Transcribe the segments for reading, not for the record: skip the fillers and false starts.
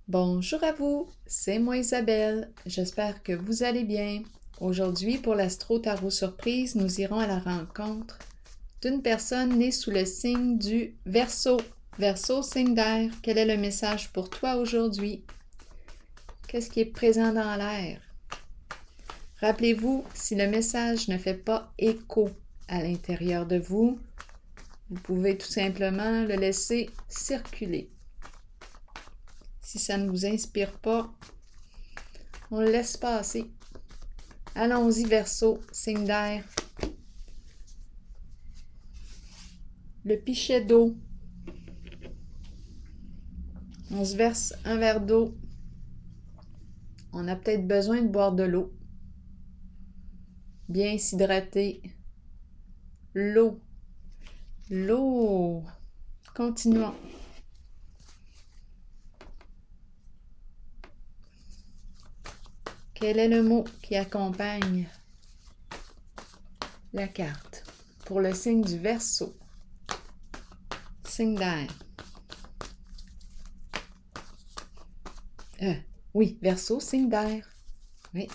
Bonjour à vous, c'est moi Isabelle. J'espère que vous allez bien. Aujourd'hui, pour l'Astro Tarot Surprise, nous irons à la rencontre d'une personne née sous le signe du Verseau. Verseau, signe d'air. Quel est le message pour toi aujourd'hui? Qu'est-ce qui est présent dans l'air? Rappelez-vous, si le message ne fait pas écho à l'intérieur de vous, vous pouvez tout simplement le laisser circuler. Si ça ne vous inspire pas, on le laisse passer. Allons-y, Verseau, signe d'air. Le pichet d'eau. On se verse un verre d'eau. On a peut-être besoin de boire de l'eau. Bien s'hydrater. L'eau. L'eau. Continuons. Quel est le mot qui accompagne la carte pour le signe du Verseau? Signe d'air. Oui, Verseau, signe d'air. Oui.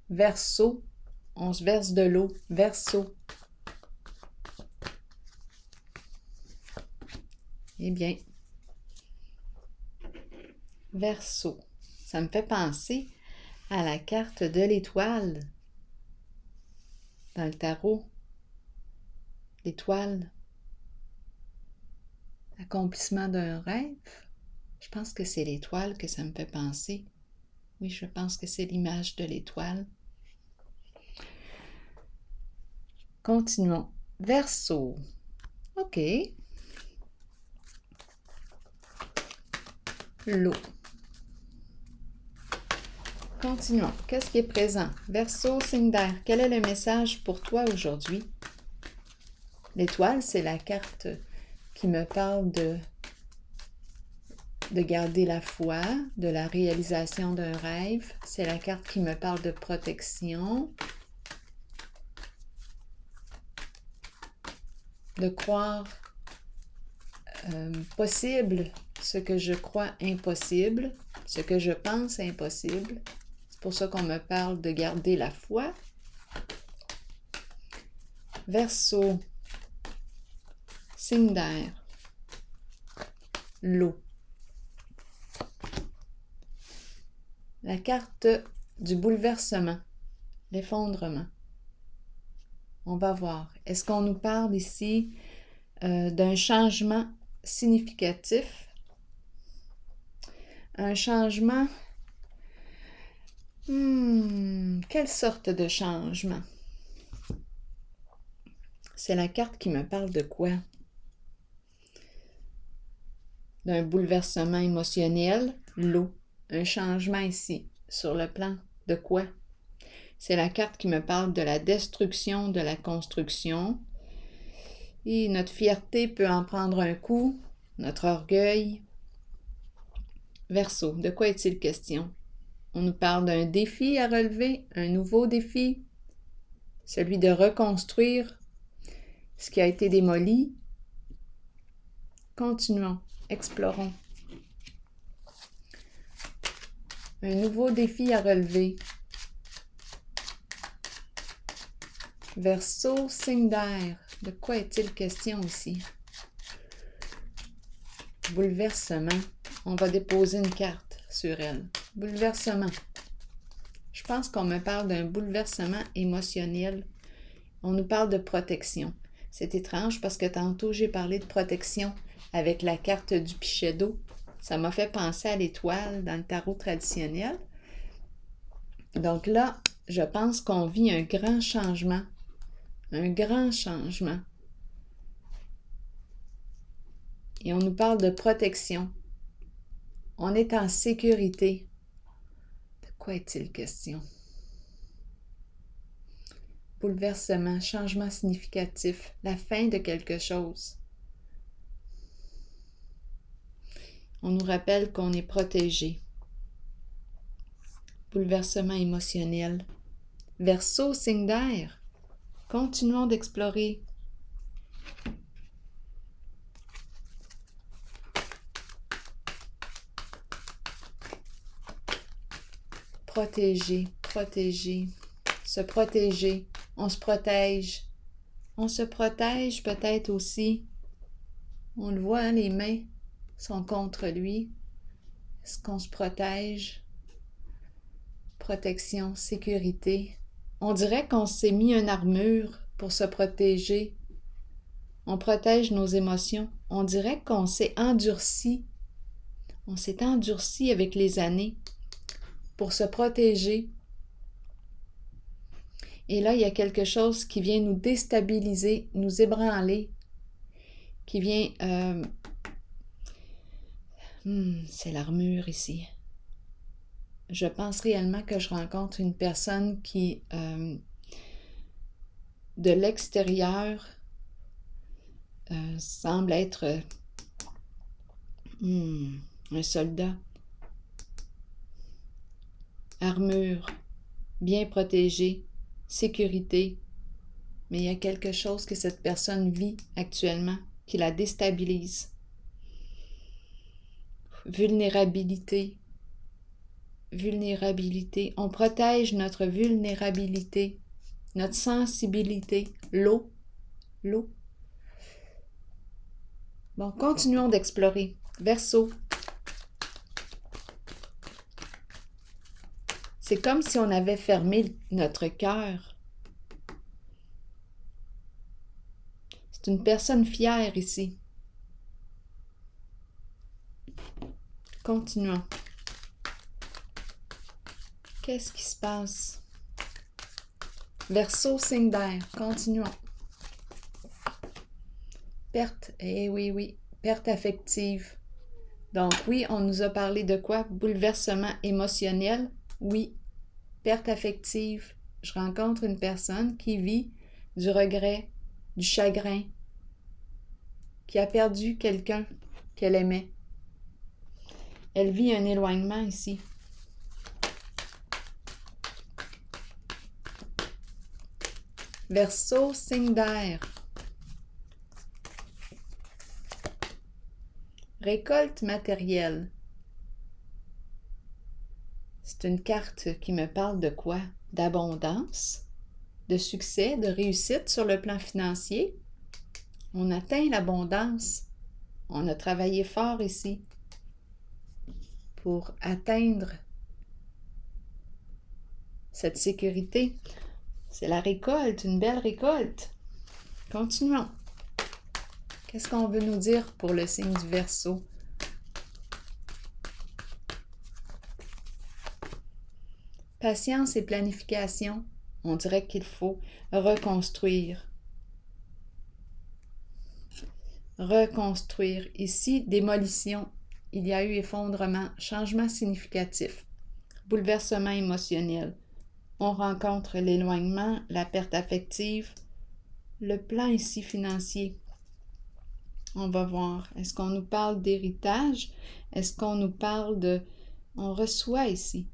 Verseau, on se verse de l'eau. Verseau. Eh bien, Verseau, ça me fait penser à la carte de l'étoile dans le tarot. L'étoile, accomplissement d'un rêve. Je pense que c'est l'étoile que ça me fait penser. Oui, je pense que c'est l'image de l'étoile. Continuons. Verseau. OK. L'eau. Continuons. Qu'est-ce qui est présent? Verseau, signe d'air. Quel est le message pour toi aujourd'hui? L'étoile, c'est la carte qui me parle de garder la foi, de la réalisation d'un rêve. C'est la carte qui me parle de protection, de croire possible ce que je crois impossible, ce que je pense impossible. C'est pour ça qu'on me parle de garder la foi. Verseau, signe d'air, l'eau. La carte du bouleversement, l'effondrement. On va voir. Est-ce qu'on nous parle ici d'un changement significatif? Un changement... quelle sorte de changement? C'est la carte qui me parle de quoi? D'un bouleversement émotionnel, l'eau. Un changement ici, sur le plan de quoi? C'est la carte qui me parle de la destruction de la construction. Et notre fierté peut en prendre un coup, notre orgueil. Verseau, de quoi est-il question? On nous parle d'un défi à relever, un nouveau défi, celui de reconstruire ce qui a été démoli. Continuons, explorons. Un nouveau défi à relever. Verseau, signe d'air. De quoi est-il question ici? Bouleversement. On va déposer une carte sur elle. Bouleversement. Je pense qu'on me parle d'un bouleversement émotionnel. On nous parle de protection. C'est étrange parce que tantôt j'ai parlé de protection avec la carte du pichet d'eau. Ça m'a fait penser à l'étoile dans le tarot traditionnel. Donc là, je pense qu'on vit un grand changement. Un grand changement. Et on nous parle de protection. On est en sécurité. De quoi est-il question? Bouleversement, changement significatif, la fin de quelque chose. On nous rappelle qu'on est protégé. Bouleversement émotionnel. Verseau, signe d'air. Continuons d'explorer. protéger, se protéger. On se protège. On se protège peut-être aussi. On le voit, hein, les mains sont contre lui. Est-ce qu'on se protège? Protection, sécurité. On dirait qu'on s'est mis une armure pour se protéger. On protège nos émotions. On dirait qu'on s'est endurci. On s'est endurci avec les années pour se protéger. Et là, il y a quelque chose qui vient nous déstabiliser, nous ébranler, qui vient... c'est l'armure ici. Je pense réellement que je rencontre une personne qui, de l'extérieur, semble être un soldat. Armure, bien protégée, sécurité. Mais il y a quelque chose que cette personne vit actuellement qui la déstabilise. Vulnérabilité. Vulnérabilité. On protège notre vulnérabilité, notre sensibilité. L'eau. L'eau. Bon, continuons d'explorer. Verseau. C'est comme si on avait fermé notre cœur. C'est une personne fière ici. Continuons. Qu'est-ce qui se passe? Verseau, signe d'air. Continuons. Perte. Eh oui, oui. Perte affective. Donc oui, on nous a parlé de quoi? Bouleversement émotionnel. Oui. Perte affective. Je rencontre une personne qui vit du regret, du chagrin, qui a perdu quelqu'un qu'elle aimait. Elle vit un éloignement ici. Verseau, signe d'air. Récolte matérielle. C'est une carte qui me parle de quoi? D'abondance, de succès, de réussite sur le plan financier. On atteint l'abondance. On a travaillé fort ici pour atteindre cette sécurité. C'est la récolte, une belle récolte. Continuons. Qu'est-ce qu'on veut nous dire pour le signe du Verseau? Patience et planification. On dirait qu'il faut reconstruire. Reconstruire. Ici, démolition. Il y a eu effondrement, changement significatif, bouleversement émotionnel. On rencontre l'éloignement, la perte affective, le plan ici financier. On va voir. Est-ce qu'on nous parle d'héritage? Est-ce qu'on nous parle de... On reçoit ici.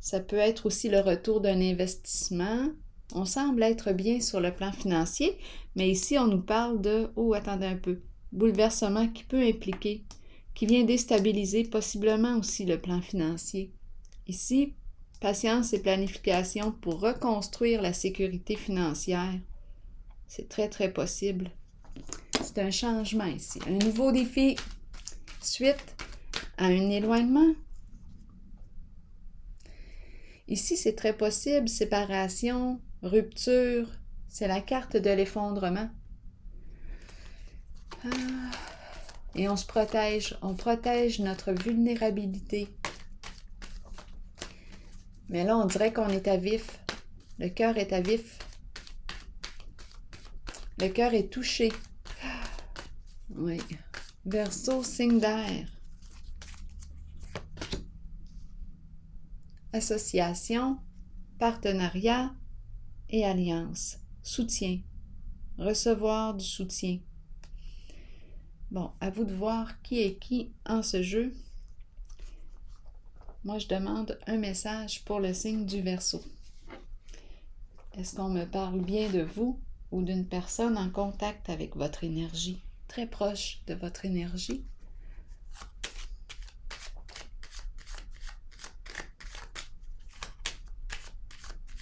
Ça peut être aussi le retour d'un investissement. On semble être bien sur le plan financier, mais ici, on nous parle de... Oh, attendez un peu. Bouleversement qui peut impliquer, qui vient déstabiliser possiblement aussi le plan financier. Ici, patience et planification pour reconstruire la sécurité financière. C'est très, très possible. C'est un changement ici. Un nouveau défi suite à un éloignement. Ici, c'est très possible. Séparation, rupture. C'est la carte de l'effondrement. Et on se protège. On protège notre vulnérabilité. Mais là, on dirait qu'on est à vif. Le cœur est à vif. Le cœur est touché. Oui. Verseau, signe d'air. Association, partenariat et alliance. Soutien. Recevoir du soutien. Bon, à vous de voir qui est qui en ce jeu. Moi, je demande un message pour le signe du Verseau. Est-ce qu'on me parle bien de vous ou d'une personne en contact avec votre énergie, très proche de votre énergie?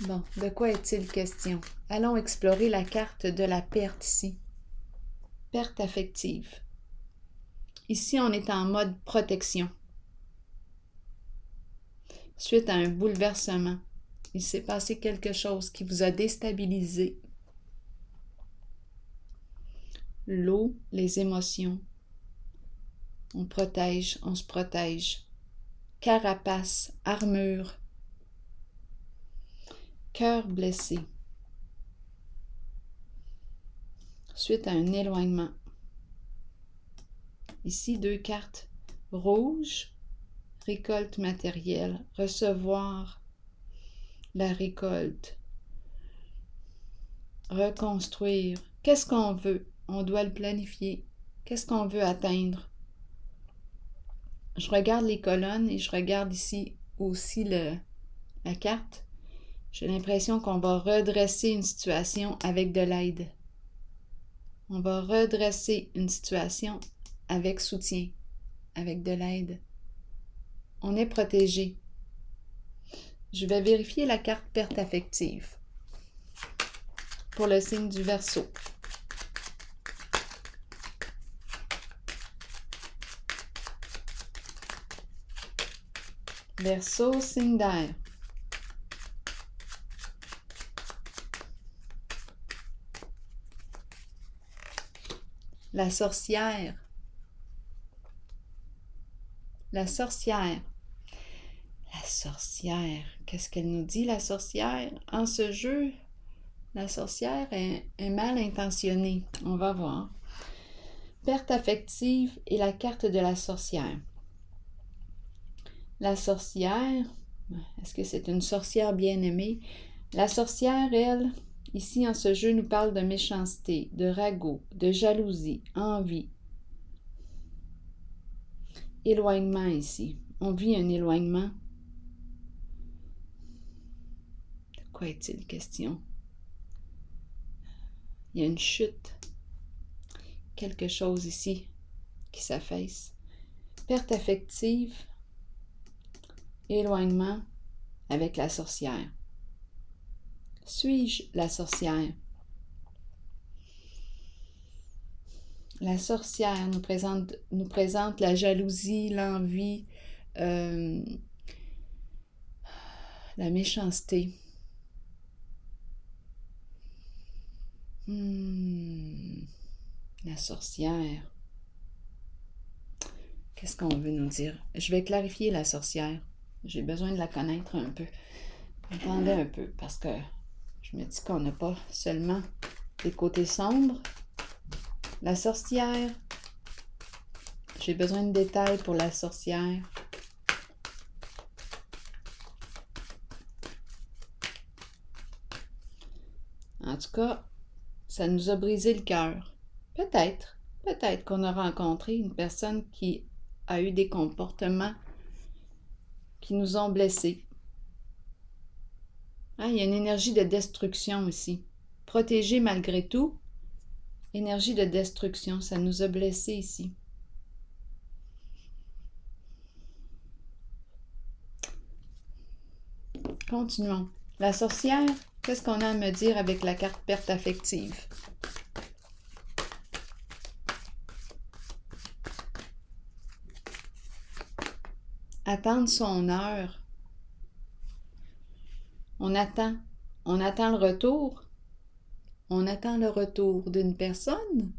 Bon, de quoi est-il question? Allons explorer la carte de la perte ici. Perte affective. Ici, on est en mode protection. Suite à un bouleversement, il s'est passé quelque chose qui vous a déstabilisé. L'eau, les émotions. On protège, on se protège. Carapace, armure. Cœur blessé. Suite à un éloignement. Ici, 2 cartes. Rouge, récolte matérielle. Recevoir la récolte. Reconstruire. Qu'est-ce qu'on veut? On doit le planifier. Qu'est-ce qu'on veut atteindre? Je regarde les colonnes et je regarde ici aussi la carte. J'ai l'impression qu'on va redresser une situation avec de l'aide. On va redresser une situation avec soutien, avec de l'aide. On est protégé. Je vais vérifier la carte perte affective pour le signe du Verseau. Verseau, signe d'air. La sorcière. La sorcière. La sorcière. Qu'est-ce qu'elle nous dit, la sorcière? En ce jeu, la sorcière est mal intentionnée. On va voir. Perte affective et la carte de la sorcière. La sorcière, est-ce que c'est une sorcière bien-aimée? La sorcière, elle, ici en ce jeu, nous parle de méchanceté, de ragot, de jalousie, envie. Éloignement ici. On vit un éloignement. De quoi est-il question? Il y a une chute. Quelque chose ici qui s'affaisse. Perte affective. Éloignement avec la sorcière. Suis-je la sorcière? La sorcière nous présente la jalousie, l'envie, la méchanceté. La sorcière. Qu'est-ce qu'on veut nous dire? Je vais clarifier la sorcière. J'ai besoin de la connaître un peu. Attendez un peu, parce que je me dis qu'on n'a pas seulement des côtés sombres. La sorcière. J'ai besoin de détails pour la sorcière. En tout cas, ça nous a brisé le cœur. Peut-être qu'on a rencontré une personne qui a eu des comportements qui nous ont blessés. Il y a une énergie de destruction ici. Protégée malgré tout, énergie de destruction, ça nous a blessés ici. Continuons. La sorcière, qu'est-ce qu'on a à me dire avec la carte perte affective? Attendre son heure. On attend le retour. On attend le retour d'une personne.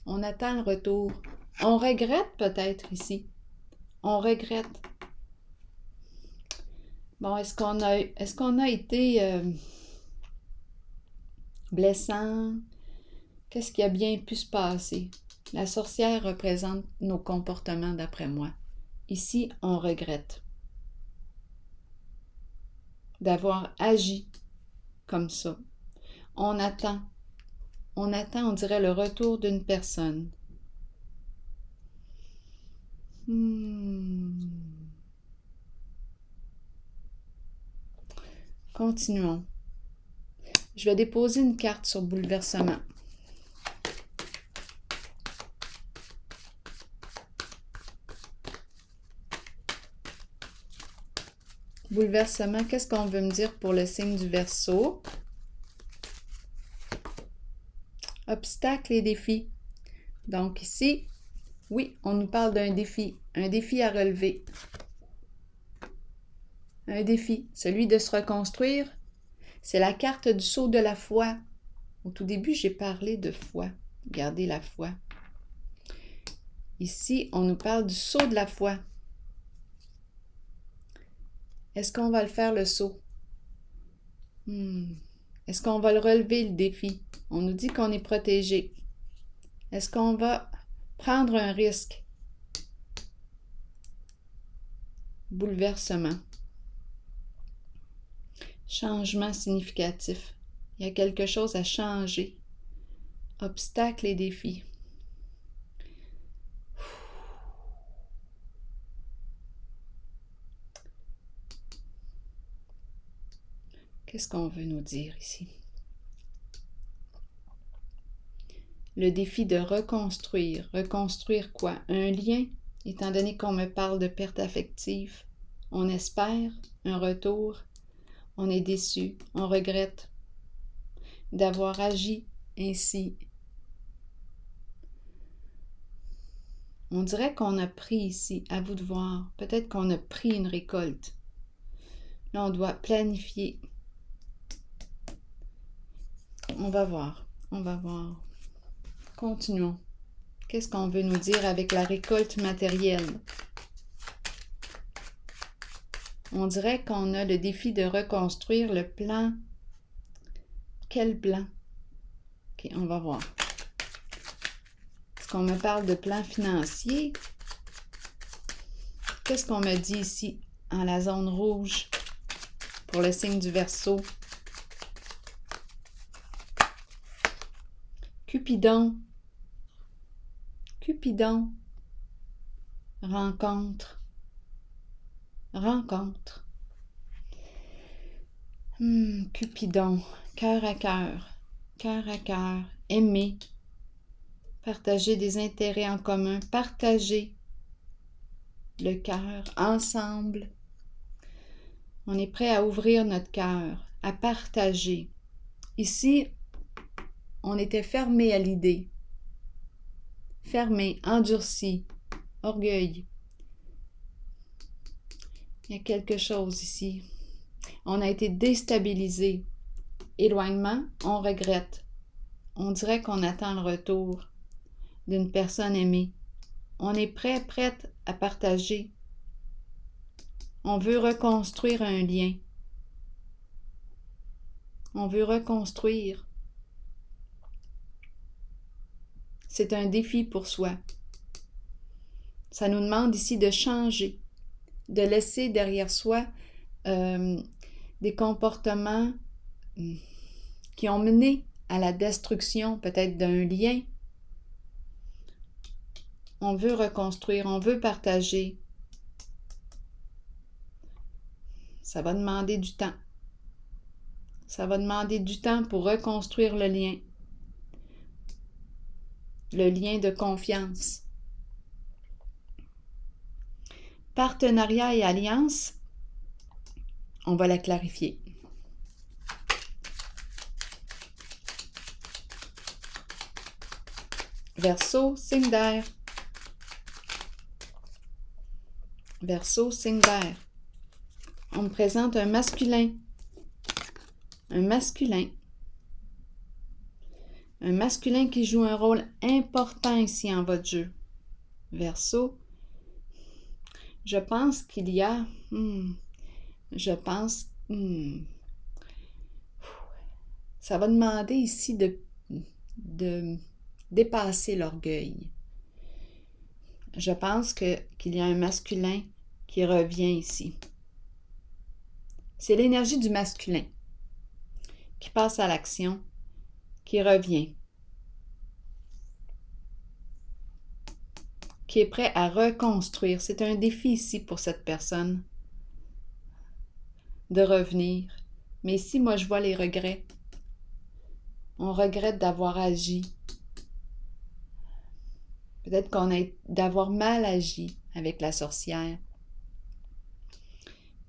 On attend le retour. On regrette peut-être ici. On regrette. Bon, est-ce qu'on a été blessant? Qu'est-ce qui a bien pu se passer? La sorcière représente nos comportements d'après moi. Ici, on regrette d'avoir agi comme ça. On attend, on dirait, le retour d'une personne. Continuons. Je vais déposer une carte sur bouleversement. Bouleversement, qu'est-ce qu'on veut me dire pour le signe du Verseau? Obstacles et défis. Donc ici, oui, on nous parle d'un défi à relever. Un défi, celui de se reconstruire. C'est la carte du sceau de la foi. Au tout début, j'ai parlé de foi. Regardez la foi. Ici, on nous parle du saut de la foi. Est-ce qu'on va le faire, le saut? Est-ce qu'on va le relever, le défi? On nous dit qu'on est protégé. Est-ce qu'on va prendre un risque? Bouleversement. Changement significatif. Il y a quelque chose à changer. Obstacles et défis. Qu'est-ce qu'on veut nous dire ici? Le défi de reconstruire. Reconstruire quoi? Un lien, étant donné qu'on me parle de perte affective. On espère un retour. On est déçu. On regrette d'avoir agi ainsi. On dirait qu'on a pris ici, à vous de voir. Peut-être qu'on a pris une récolte. Là, on doit planifier. On va voir. Continuons. Qu'est-ce qu'on veut nous dire avec la récolte matérielle? On dirait qu'on a le défi de reconstruire le plan. Quel plan? Ok, on va voir. Est-ce qu'on me parle de plan financier? Qu'est-ce qu'on me dit ici, en la zone rouge, pour le signe du Verseau? Cupidon. Rencontre. Cupidon. Cœur à cœur. Aimer. Partager des intérêts en commun. Partager le cœur ensemble. On est prêt à ouvrir notre cœur, à partager. Ici, on était fermé à l'idée. Fermé, endurci, orgueil. Il y a quelque chose ici. On a été déstabilisé. Éloignement, on regrette. On dirait qu'on attend le retour d'une personne aimée. On est prête à partager. On veut reconstruire un lien. On veut reconstruire. C'est un défi pour soi. Ça nous demande ici de changer, de laisser derrière soi des comportements qui ont mené à la destruction peut-être d'un lien. On veut reconstruire, on veut partager. Ça va demander du temps. Ça va demander du temps pour reconstruire le lien. Le lien de confiance. Partenariat et alliance, on va la clarifier. Verseau, signe d'air. Verseau, signe d'air. On me présente un masculin. Un masculin qui joue un rôle important ici en votre jeu. Verseau, je pense qu'il y a... ça va demander ici de dépasser l'orgueil. Je pense qu'il y a un masculin qui revient ici. C'est l'énergie du masculin qui passe à l'action, qui revient, qui est prêt à reconstruire. C'est un défi ici pour cette personne de revenir. Mais ici, moi, je vois les regrets. On regrette d'avoir agi. Peut-être d'avoir mal agi avec la sorcière.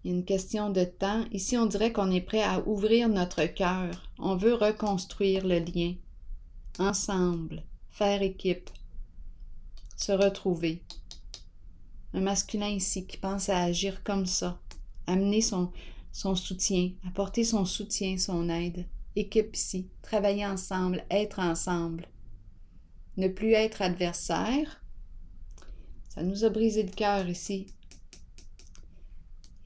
Il y a une question de temps. Ici, on dirait qu'on est prêt à ouvrir notre cœur. On veut reconstruire le lien. Ensemble. Faire équipe. Se retrouver. Un masculin ici qui pense à agir comme ça. Amener son soutien. Apporter son soutien, son aide. Équipe ici. Travailler ensemble. Être ensemble. Ne plus être adversaire. Ça nous a brisé le cœur ici.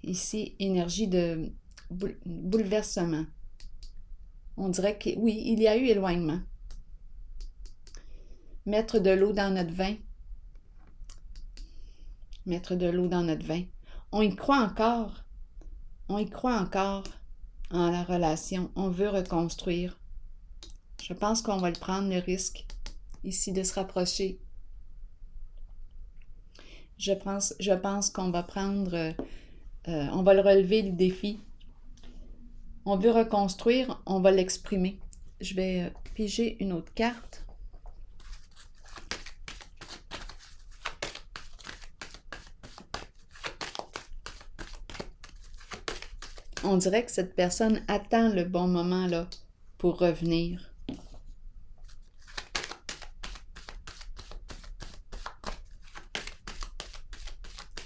Ici, énergie de bouleversement. On dirait que oui, il y a eu éloignement. Mettre de l'eau dans notre vin. Mettre de l'eau dans notre vin. On y croit encore. On y croit encore en la relation. On veut reconstruire. Je pense qu'on va le prendre, le risque, ici, de se rapprocher. Je pense qu'on va prendre... on va le relever, le défi. On veut reconstruire, on va l'exprimer. Je vais piger une autre carte. On dirait que cette personne attend le bon moment là pour revenir.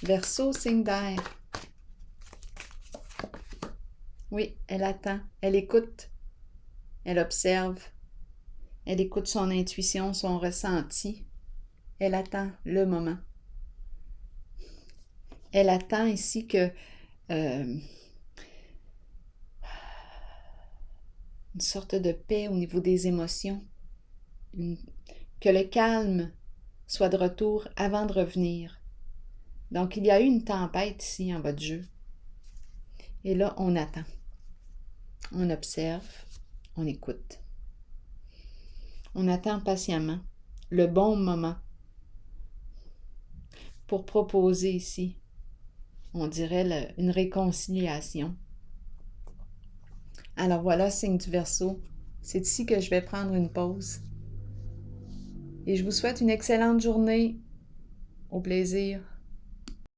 Verseau, signe d'air. Oui, elle attend, elle écoute, elle observe, elle écoute son intuition, son ressenti. Elle attend le moment. Elle attend ici que une sorte de paix au niveau des émotions, que le calme soit de retour avant de revenir. Donc, il y a eu une tempête ici en votre jeu. Et là, on attend. On observe, on écoute. On attend patiemment le bon moment pour proposer ici, on dirait, une réconciliation. Alors voilà, signe du Verseau. C'est ici que je vais prendre une pause. Et je vous souhaite une excellente journée. Au plaisir.